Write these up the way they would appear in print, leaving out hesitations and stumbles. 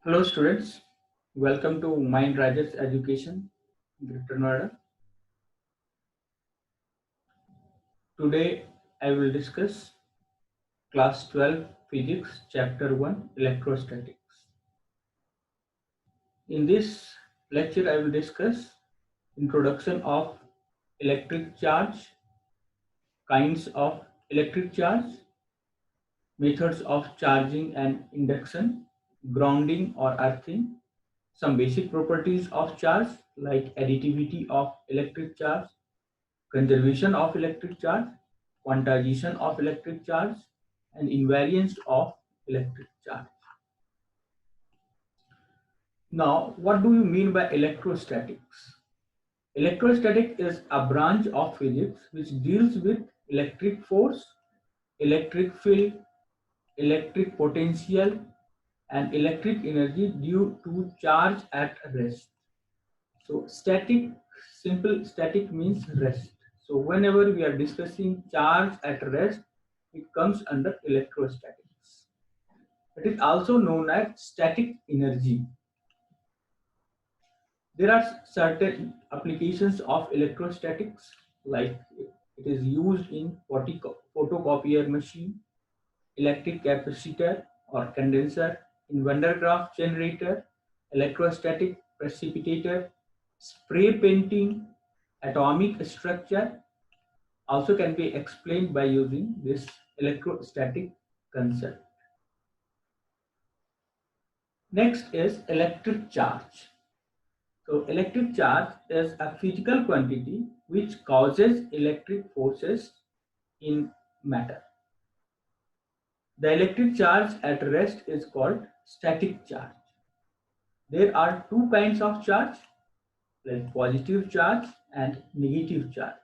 Hello students, welcome to Mind Raj's Education, Greater Noida. Today I will discuss Class 12 Physics Chapter 1 Electrostatics. In this lecture I will discuss introduction of electric charge, kinds of electric charge, methods of charging and induction, grounding or earthing, some basic properties of charge like additivity of electric charge, conservation of electric charge, quantization of electric charge, and invariance of electric charge. Now, what do you mean by electrostatics? Electrostatic is a branch of physics which deals with electric force, electric field, electric potential, and electric energy due to charge at rest. So static, simple static means rest. So whenever we are discussing charge at rest, it comes under electrostatics. It is also known as static energy. There are certain applications of electrostatics, like it is used in photocopier machine, electric capacitor or condenser, in Van der Graaf generator, electrostatic precipitator, spray painting, atomic structure also can be explained by using this electrostatic concept. Next is electric charge. So electric charge is a physical quantity which causes electric forces in matter. The electric charge at rest is called static charge. There are two kinds of charge, like positive charge and negative charge.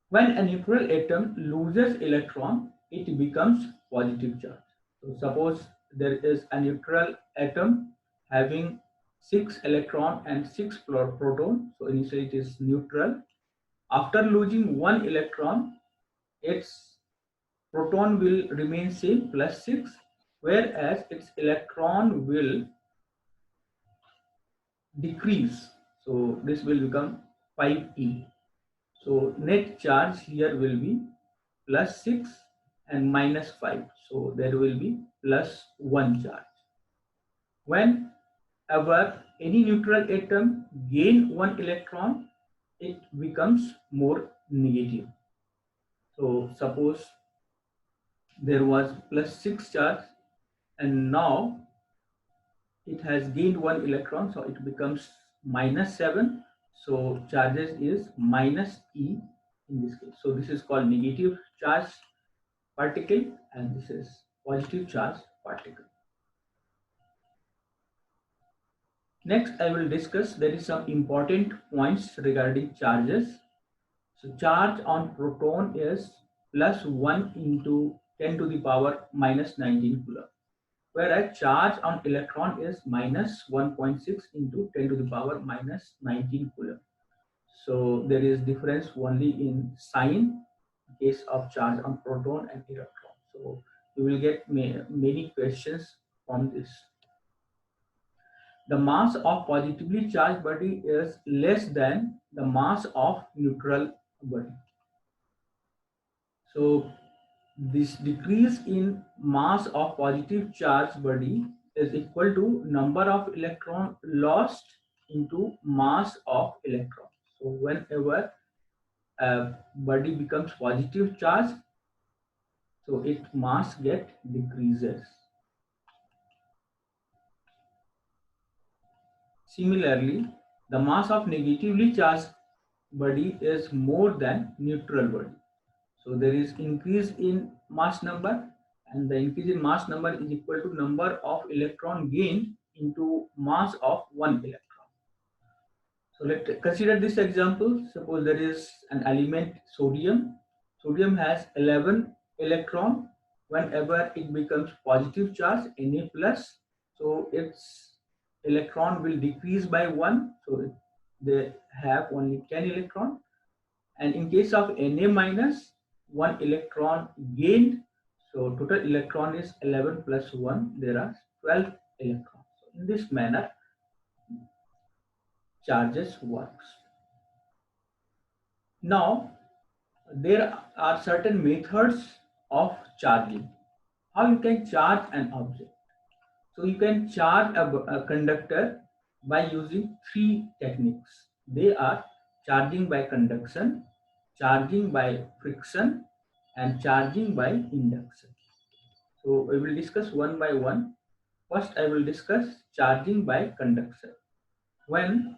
When a neutral atom loses electron, it becomes positive charge. So suppose there is a neutral atom having 6 electron and 6 proton. So initially it is neutral. After losing 1 electron, its proton will remain same plus 6, whereas its electron will decrease. So this will become 5e. So net charge here will be plus 6 and minus 5. So there will be plus 1 charge. Whenever any neutral atom gain 1 electron, it becomes more negative. So suppose there was plus 6 charge and now it has gained 1 electron, so it becomes minus 7. So charges is minus e in this case. So this is called negative charge particle and this is positive charge particle. Next, I will discuss there is some important points regarding charges. So charge on proton is plus 1 into 10 to the power minus 19 coulomb, whereas charge on electron is minus 1.6 into 10 to the power minus 19 coulomb. So there is difference only in sign in case of charge on proton and electron. So you will get many questions from this. The mass of positively charged body is less than the mass of neutral body. So this decrease in mass of positive charged body is equal to number of electron lost into mass of electron. So whenever a body becomes positive charge, so its mass decreases. Similarly, the mass of negatively charged body is more than neutral body. So there is increase in mass number, and the increase in mass number is equal to number of electron gained into mass of 1 electron. So let's consider this example. Suppose there is an element sodium. Sodium has 11 electron. Whenever it becomes positive charge, Na plus, so its electron will decrease by 1. So they have only 10 electron. And in case of Na minus, 1 electron gained. So total electron is 11 plus 1. There are 12 electrons. So in this manner, charges works. Now, there are certain methods of charging. How you can charge an object? So you can charge a conductor by using three techniques. They are charging by conduction, charging by friction, and charging by induction. So we will discuss one by one. First, I will discuss charging by conduction. When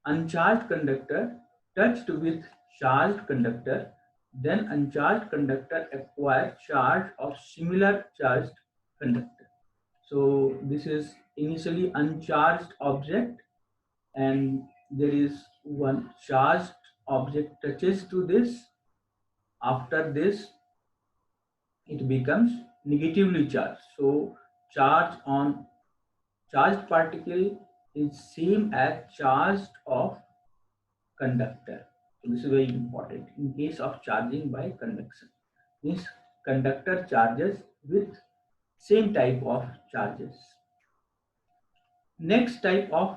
uncharged conductor touched with charged conductor, then uncharged conductor acquire charge of similar charged conductor. So this is initially uncharged object, and there is one charged object touches to this. After this, it becomes negatively charged. So charge on charged particle is same as charged of conductor. So this is very important in case of charging by conduction. Means conductor charges with same type of charges. Next type of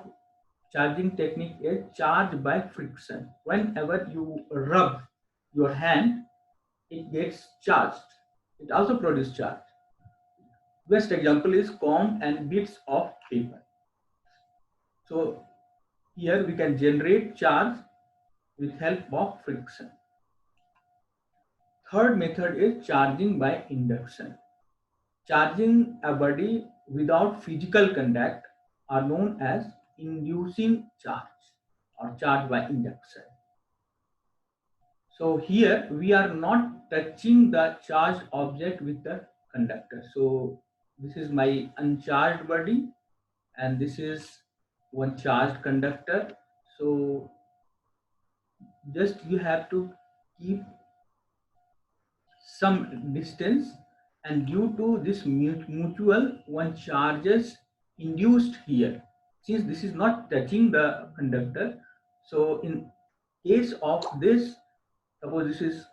charging technique is charge by friction. Whenever you rub your hand, it gets charged. It also produces charge. Best example is comb and bits of paper. So here we can generate charge with help of friction. Third method is charging by induction. Charging a body without physical contact are known as inducing charge or charge by induction. So here we are not touching the charged object with the conductor. So this is my uncharged body and this is one charged conductor. So just you have to keep some distance, and due to this mutual one charges induced here, since this is not touching the conductor. So in case of this, suppose this is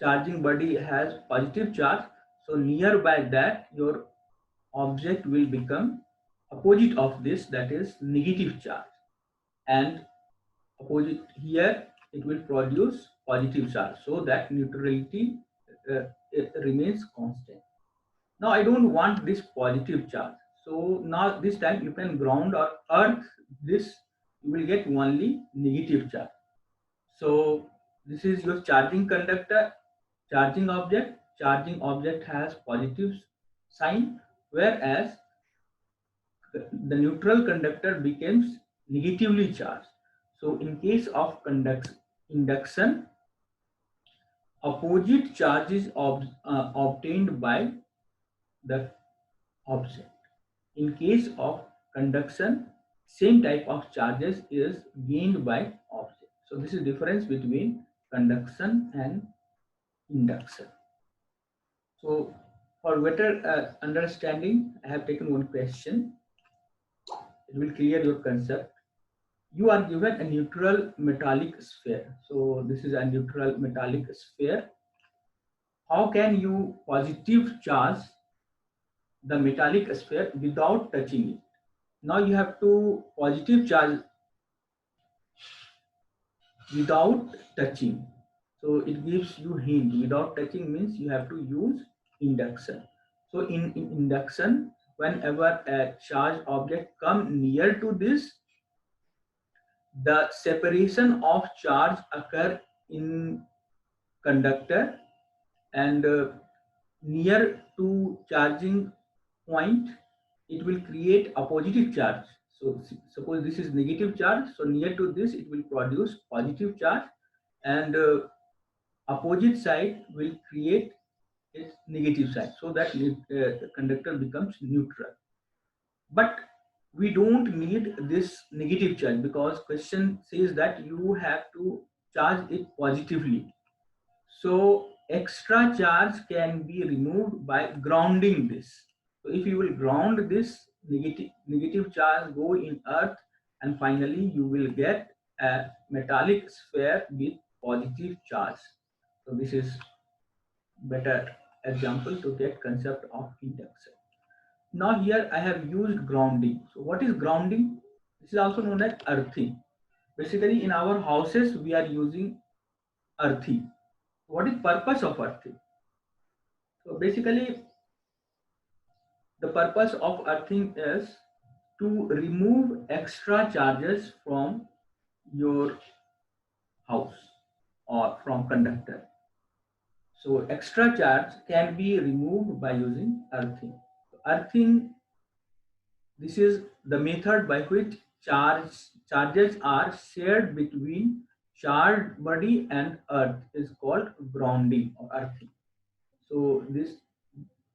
charging body has positive charge, so nearby that your object will become opposite of this, that is negative charge, and opposite here it will produce positive charge, so that neutrality it remains constant. Now I don't want this positive charge, so now this time you can ground or earth this, you will get only negative charge. So this is your charging conductor, charging object has positive sign, whereas the neutral conductor becomes negatively charged. So in case of induction, opposite charge is obtained by the object. In case of conduction, same type of charges is gained by object. So this is difference between conduction and induction. So for better understanding, I have taken one question. It will clear your concept. You are given a neutral metallic sphere. So this is a neutral metallic sphere. How can you positive charge the metallic sphere without touching it? Now you have to positive charge without touching. So it gives you hint. Without touching means you have to use induction. So in induction, whenever a charged object come near to this, the separation of charge occur in conductor, and near to charging point it will create a positive charge. So suppose this is negative charge, so near to this it will produce positive charge, and opposite side will create its negative side, so that the conductor becomes neutral. But we don't need this negative charge, because question says that you have to charge it positively. So extra charge can be removed by grounding this. So if you will ground this, negative charge go in earth, and finally you will get a metallic sphere with positive charge. So this is better example to get concept of induction. Now here I have used grounding. So what is grounding? This is also known as earthing. Basically in our houses we are using earthing. What is purpose of earthing? So basically the purpose of earthing is to remove extra charges from your house or from conductor. So extra charge can be removed by using earthing. Earthing, this is the method by which charges are shared between charged body and earth is called grounding or earthing. So this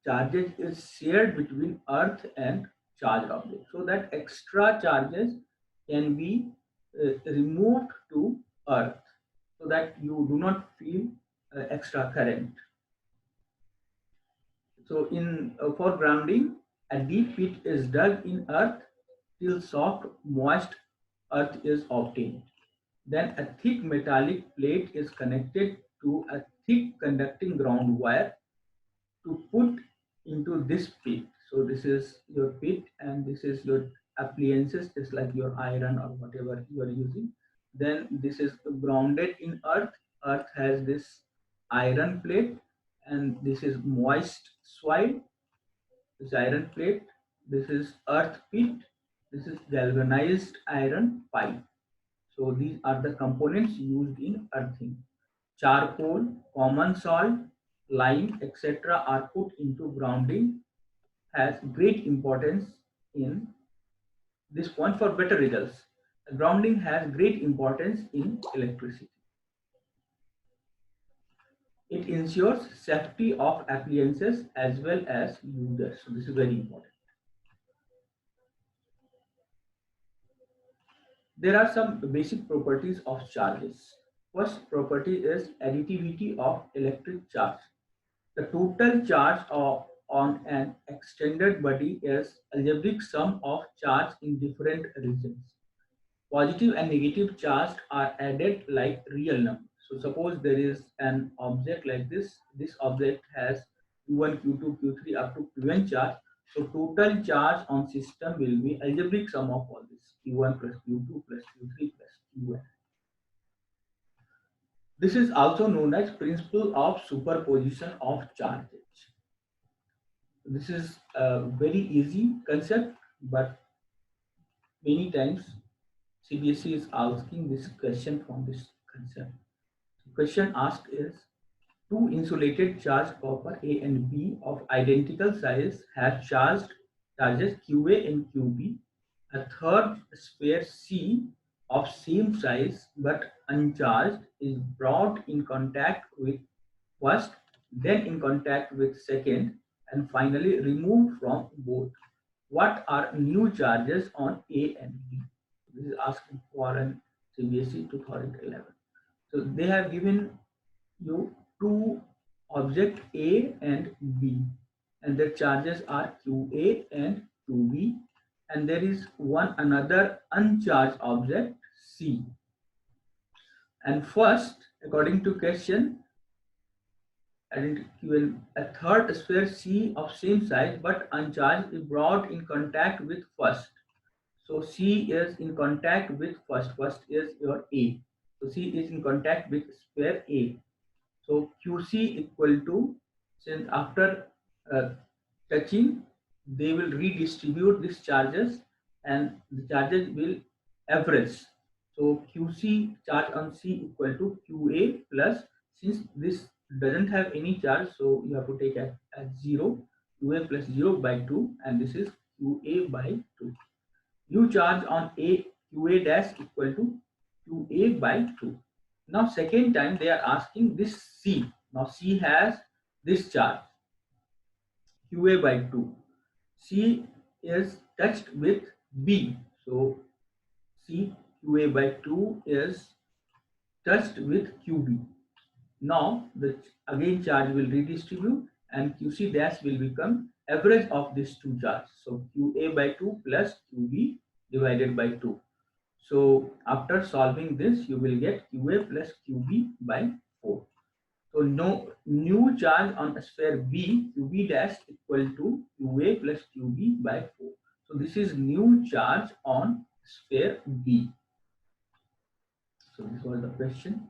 charges is shared between earth and charged object. So that extra charges can be removed to earth so that you do not feel extra current. So in for grounding, a deep pit is dug in earth till soft, moist earth is obtained. Then a thick metallic plate is connected to a thick conducting ground wire to put into this pit. So this is your pit and this is your appliances, just like your iron or whatever you are using. Then this is grounded in earth. Earth has this iron plate and this is moist soil, this iron plate. This is earth pit. This is galvanized iron pipe. So these are the components used in earthing. Charcoal, common salt, lime, etc. are put into grounding, has great importance in this point for better results. Grounding has great importance in electricity. It ensures safety of appliances as well as users. So this is very important. There are some basic properties of charges. First property is additivity of electric charge. The total charge on an extended body is algebraic sum of charge in different regions. Positive and negative charge are added like real numbers. So suppose there is an object like this. This object has Q1, Q2, Q3 up to Qn charge. So total charge on system will be algebraic sum of all this Q1 plus Q2 plus Q3 plus Qn. This is also known as principle of superposition of charges. This is a very easy concept, but many times CBSE is asking this question from this concept. The question asked is, two insulated charged copper A and B of identical size have charges QA and QB. A third sphere C of same size but uncharged is brought in contact with first, then in contact with second, and finally removed from both. What are new charges on A and B? This is asking for an CBSE 2011. So they have given you two object A and B, and their charges are QA and QB, and there is one another uncharged object C. And first, according to question, given a third sphere C of same size but uncharged is brought in contact with first. So C is in contact with first. First is your A. So C is in contact with sphere A. So QC equal to, since after touching, they will redistribute these charges and the charges will average. So QC charge on C equal to QA plus, since this doesn't have any charge, so you have to take as 0, QA plus 0 by 2, and this is QA by 2. New charge on A QA dash equal to QA by 2. Now second time they are asking this C. Now C has this charge QA by 2. C is touched with B. So C QA by 2 is touched with QB. Now the again charge will redistribute and QC dash will become average of these two charges. So QA by 2 plus QB divided by 2. So after solving this, you will get QA plus QB by 4. So no new charge on sphere B, QB dash equal to QA plus QB by 4. So this is new charge on sphere B. So this was the question.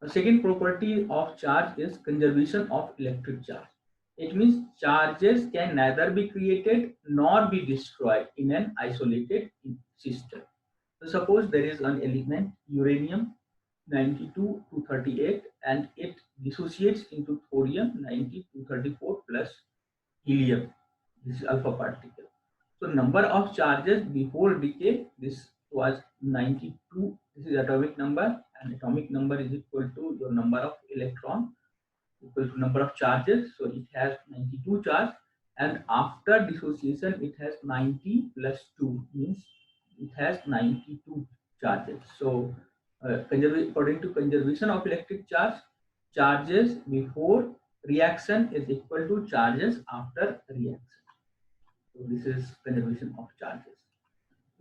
The second property of charge is conservation of electric charge. It means charges can neither be created nor be destroyed in an isolated system. So suppose there is an element uranium 92 to 38 and it dissociates into thorium 90 to 34 plus helium. This is alpha particle. So number of charges before decay, this was 92. This is atomic number, and atomic number is equal to your number of electron equal to number of charges. So it has 92 charge, and after dissociation it has 90 plus 2 means it has 92 charges. So according to conservation of electric charge, charges before reaction is equal to charges after reaction. So this is conservation of charges.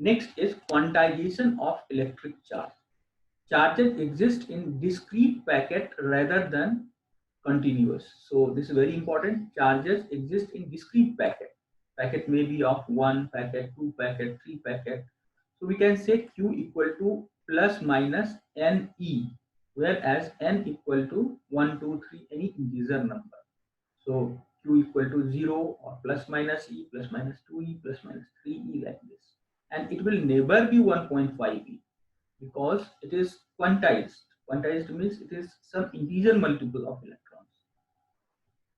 Next is quantization of electric charge. Charges exist in discrete packet rather than continuous. So this is very important. Charges exist in discrete packet. Packet may be of 1 packet, 2 packet, 3 packet. So we can say Q equal to plus minus NE, whereas N equal to 1, 2, 3, any integer number. So Q equal to 0 or plus minus E, plus minus 2E, plus minus 3E like this. And it will never be 1.5E because it is quantized. Quantized means it is some integer multiple of electrons.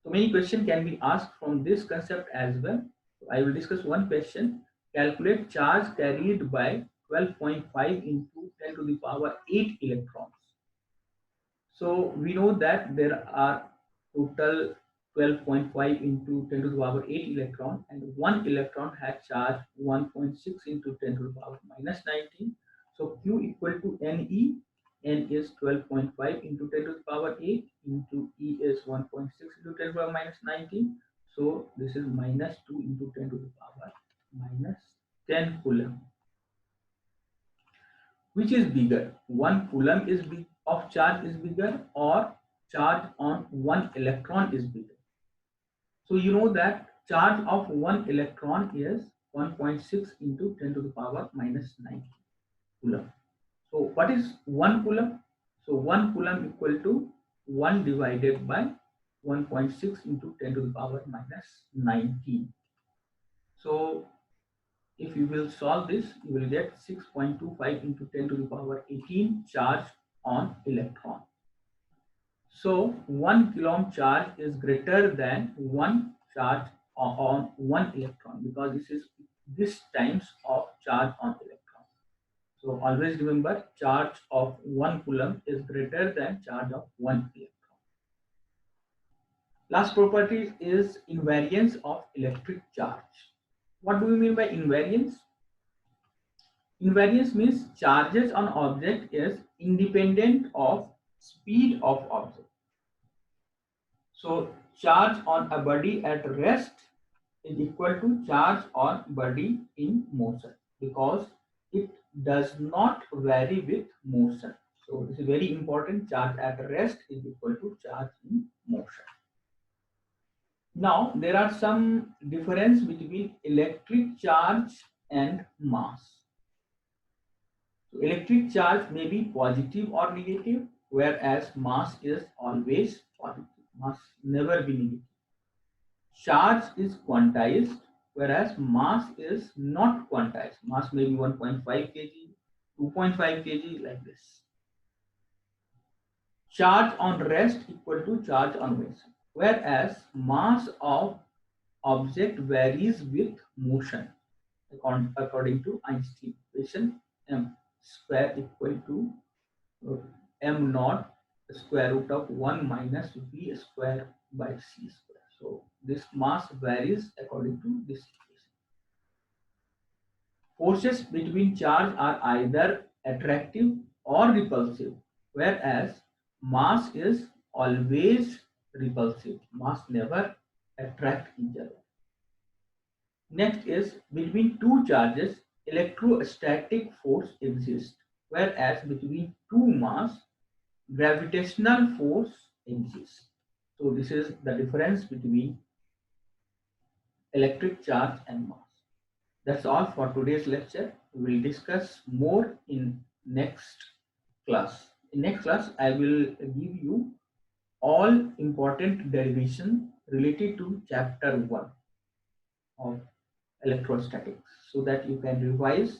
So many questions can be asked from this concept as well. So I will discuss one question. Calculate charge carried by 12.5 into 10 to the power 8 electrons. So we know that there are total 12.5 into 10 to the power 8 electron, and one electron has charge 1.6 into 10 to the power minus 19. So Q equal to NE. N is 12.5 into 10 to the power 8 into E is 1.6 into 10 to the power minus 19. So this is minus 2 into 10 to the power minus 10 coulomb. Which is bigger? 1 coulomb is big of charge is bigger, or charge on 1 electron is bigger? So you know that charge of 1 electron is 1.6 into 10 to the power minus 9 coulomb. So what is 1 coulomb? So 1 coulomb equal to 1 divided by 1.6 into 10 to the power minus 19. So if you will solve this, you will get 6.25 into 10 to the power 18 charge on electron. So 1 coulomb charge is greater than 1 charge on 1 electron, because this times of charge on electron. So always remember, charge of 1 coulomb is greater than charge of 1 electron. Last property is invariance of electric charge. What do we mean by invariance? Invariance means charges on object is independent of speed of object. So charge on a body at rest is equal to charge on body in motion, because it does not vary with motion. So this is very important. Charge at rest is equal to charge in motion. Now there are some difference between electric charge and mass. So electric charge may be positive or negative, whereas mass is always positive. Mass never be negative. Charge is quantized, whereas mass is not quantized. Mass may be 1.5 kg, 2.5 kg, like this. Charge on rest equal to charge on motion, whereas mass of object varies with motion. According to Einstein equation, m square equal to m naught square root of 1 minus v square by c square. So this mass varies according to this equation. Forces between charge are either attractive or repulsive, whereas mass is always repulsive. Mass never attract each other. Next is, between two charges, electrostatic force exists, whereas between two mass, gravitational force exists. So this is the difference between electric charge and mass. That's all for today's lecture. We will discuss more in next class. In next class, I will give you all important derivation related to chapter 1 of electrostatics, so that you can revise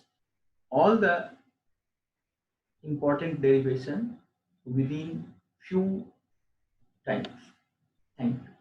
all the important derivation within few times. Thank you.